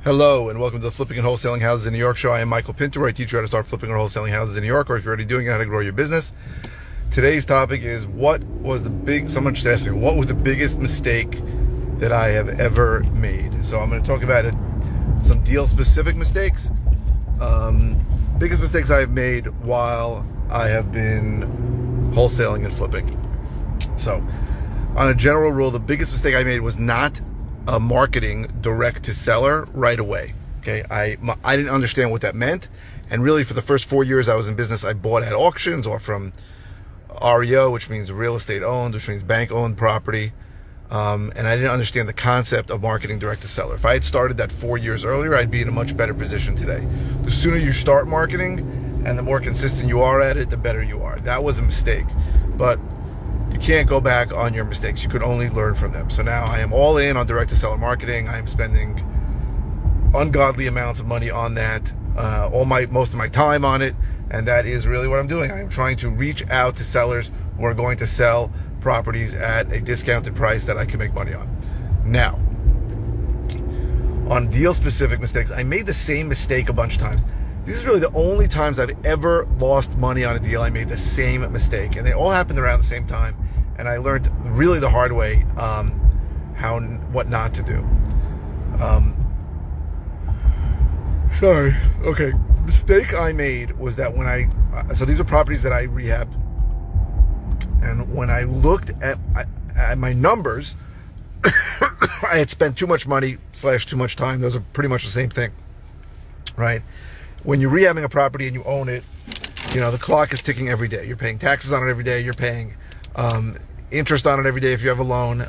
Hello and welcome to the Flipping and Wholesaling Houses in New York show. I am Michael Pinter, where I teach you how to start flipping or wholesaling houses in New York, or if you're already doing it, how to grow your business. Today's topic is someone just asked me, what was the biggest mistake that I have ever made? So I'm going to talk about some deal specific mistakes. Biggest mistakes I've made while I have been wholesaling and flipping. So on a general rule, the biggest mistake I made was not marketing direct to seller right away. Okay, I didn't understand what that meant, and really for the first 4 years I was in business, I bought at auctions or from REO, which means real estate owned, which means bank owned property, and I didn't understand the concept of marketing direct to seller. If I had started that 4 years earlier, I'd be in a much better position today. The sooner you start marketing and the more consistent you are at it, the better you are. That was a mistake, but you can't go back on your mistakes. You can only learn from them. So now I am all in on direct to seller marketing. I am spending ungodly amounts of money on that, most of my time on it, and that is really what I'm doing. I am trying to reach out to sellers who are going to sell properties at a discounted price that I can make money on. Now, on deal specific mistakes, I made the same mistake a bunch of times. This is really the only times I've ever lost money on a deal. I made the same mistake, and they all happened around the same time. And I learned really the hard way what not to do. Mistake I made was that so these are properties that I rehabbed, and when I looked at my numbers, I had spent too much money / too much time. Those are pretty much the same thing, right? When you're rehabbing a property and you own it, the clock is ticking every day. You're paying taxes on it every day. You're paying interest on it every day if you have a loan.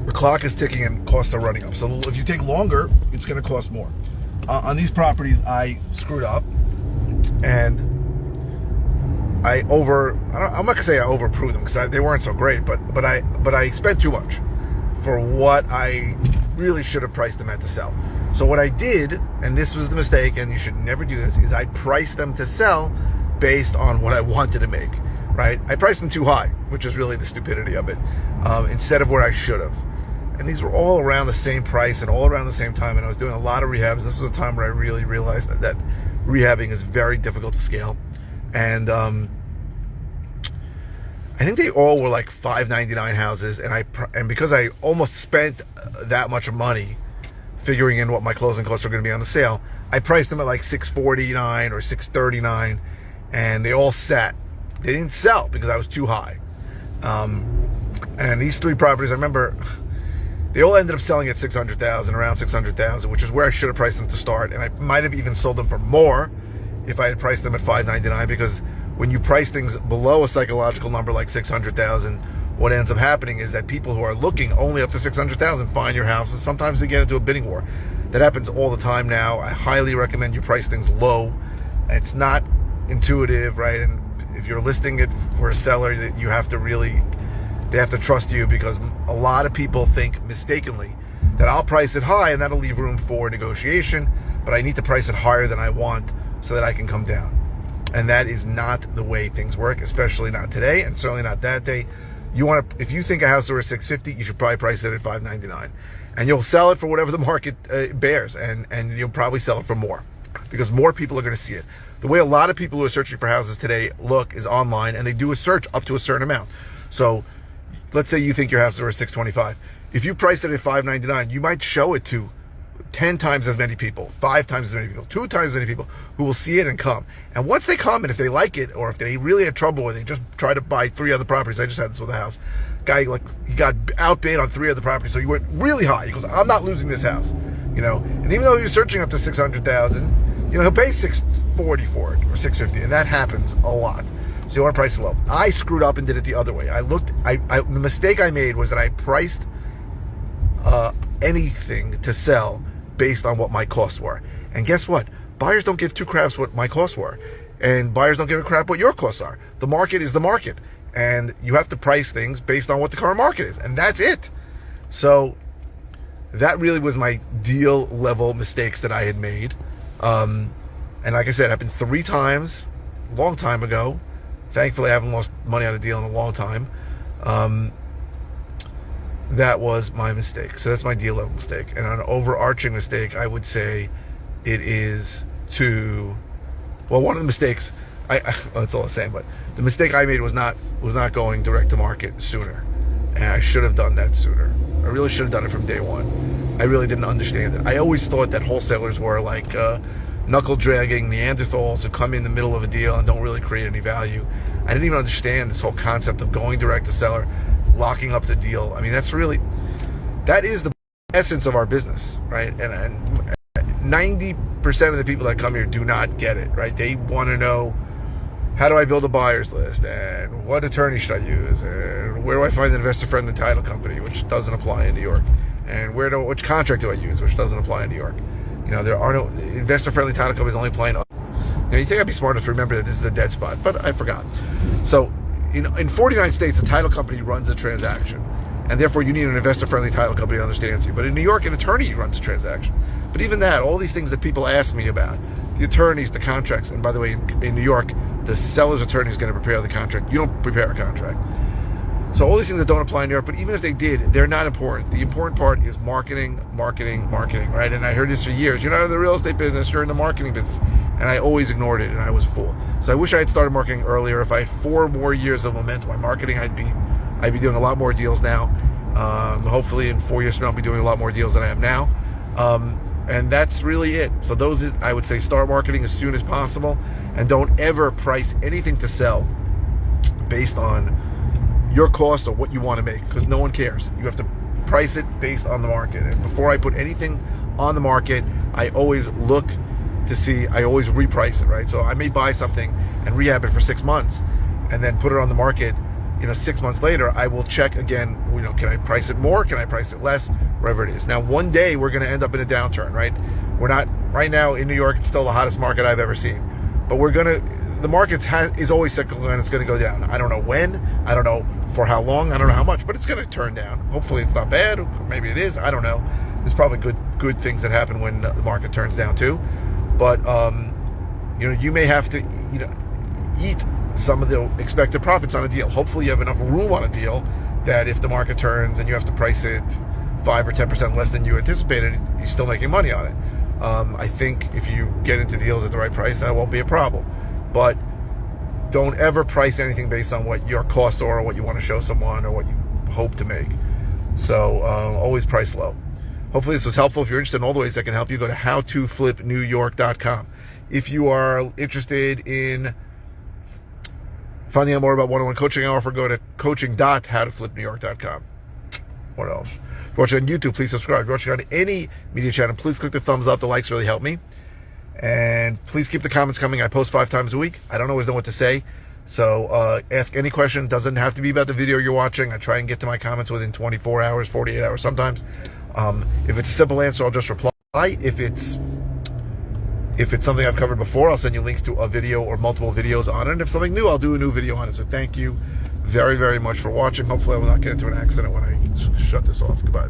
The clock is ticking and costs are running up. So if you take longer, it's going to cost more. On these properties, I screwed up, and I'm not going to say I overimproved them because they weren't so great, but I spent too much for what I really should have priced them at to sell. So what I did, and this was the mistake, and you should never do this, is I priced them to sell based on what I wanted to make, right? I priced them too high, which is really the stupidity of it, instead of where I should have. And these were all around the same price and all around the same time, and I was doing a lot of rehabs. This was a time where I really realized that rehabbing is very difficult to scale. And I think they all were like $599 houses, and because I almost spent that much money figuring in what my closing costs were going to be on the sale, I priced them at like $649 or $639, and they all sat. They didn't sell because I was too high. And these three properties, I remember, they all ended up selling at $600,000, around $600,000, which is where I should have priced them to start, and I might have even sold them for more if I had priced them at $599, because when you price things below a psychological number like $600,000, what ends up happening is that people who are looking only up to $600,000 find your house, and sometimes they get into a bidding war. That happens all the time now. I highly recommend you price things low. It's not intuitive, right? And if you're listing it for a seller, you have to they have to trust you, because a lot of people think mistakenly that I'll price it high and that'll leave room for negotiation, but I need to price it higher than I want so that I can come down. And that is not the way things work, especially not today, and certainly not that day. If you think a house is worth $650, you should probably price it at $599, and you'll sell it for whatever the market bears, and you'll probably sell it for more, because more people are going to see it. The way a lot of people who are searching for houses today look is online, and they do a search up to a certain amount. So let's say you think your house is worth $625. If you priced it at $599, you might show it to 10 times as many people, 5 times as many people, 2 times as many people who will see it and come. And once they come, and if they like it, or if they really had trouble or they just try to buy 3 other properties, I just had this with a house. Guy, he got outbid on 3 other properties, so he went really high. He goes, I'm not losing this house, And even though he was searching up to $600,000, he'll pay $640 for it, or $650, and that happens a lot. So you want to price it low. I screwed up and did it the other way. The mistake I made was that I priced anything to sell based on what my costs were. And guess what? Buyers don't give 2 craps what my costs were, and buyers don't give a crap what your costs are. The market is the market, and you have to price things based on what the current market is, and that's it. So that really was my deal level mistakes that I had made. And like I said, it happened 3 times, a long time ago. Thankfully, I haven't lost money on a deal in a long time. that was my mistake. So that's my deal level mistake. And an overarching mistake, I would say it is to, well, one of the mistakes, that's all I'm saying, but the mistake I made was not going direct to market sooner. And I should have done that sooner. I really should have done it from day one. I really didn't understand it. I always thought that wholesalers were like knuckle dragging Neanderthals who come in the middle of a deal and don't really create any value. I didn't even understand this whole concept of going direct to seller, locking up the deal. I mean, that is the essence of our business, right? And 90% of the people that come here do not get it, right? They want to know, how do I build a buyer's list, and what attorney should I use, and where do I find an investor-friendly title company, which doesn't apply in New York, and which contract do I use, which doesn't apply in New York. You know, there are no investor-friendly title companies only apply in. Now, you think I'd be smart enough to remember that this is a dead spot, but I forgot. So, in 49 states, the title company runs a transaction, and therefore you need an investor-friendly title company that understands you. But in New York, an attorney runs a transaction. But even that, all these things that people ask me about, the attorneys, the contracts, and by the way, in New York, the seller's attorney is going to prepare the contract. You don't prepare a contract. So all these things that don't apply in New York, but even if they did, they're not important. The important part is marketing, right? And I heard this for years. You're not in the real estate business, you're in the marketing business. And I always ignored it, and I was a fool. So I wish I had started marketing earlier. If I had 4 more years of momentum on marketing, I'd be doing a lot more deals now. Hopefully in 4 years from now, I'll be doing a lot more deals than I have now. And that's really it. So I would say start marketing as soon as possible, and don't ever price anything to sell based on your cost or what you want to make, because no one cares. You have to price it based on the market. And before I put anything on the market, I always look to see, I always reprice it, right? So I may buy something and rehab it for 6 months and then put it on the market, 6 months later. I will check again, can I price it more? Can I price it less? Whatever it is. Now, one day we're going to end up in a downturn, right? We're not, right now in New York, it's still the hottest market I've ever seen. But the market is always cyclical, and it's going to go down. I don't know when, I don't know for how long, I don't know how much, but it's going to turn down. Hopefully it's not bad, or maybe it is, I don't know. There's probably good things that happen when the market turns down too. But, you may have to, eat some of the expected profits on a deal. Hopefully you have enough room on a deal that if the market turns and you have to price it 5 or 10% less than you anticipated, you're still making money on it. I think if you get into deals at the right price, that won't be a problem. But don't ever price anything based on what your costs are or what you want to show someone or what you hope to make. So always price low. Hopefully this was helpful. If you're interested in all the ways that can help you, go to howtoflipnewyork.com. If you are interested in finding out more about one-on-one coaching I offer, go to coaching.howtoflipnewyork.com. What else? If you're watching on YouTube, please subscribe. If you're watching on any media channel, please click the thumbs up. The likes really help me. And please keep the comments coming. I post 5 times a week. I don't always know what to say. So ask any question. Doesn't have to be about the video you're watching. I try and get to my comments within 24 hours, 48 hours sometimes. If it's a simple answer, I'll just reply. If it's something I've covered before, I'll send you links to a video or multiple videos on it. And if something new, I'll do a new video on it. So thank you very, very much for watching. Hopefully I will not get into an accident when I shut this off. Goodbye.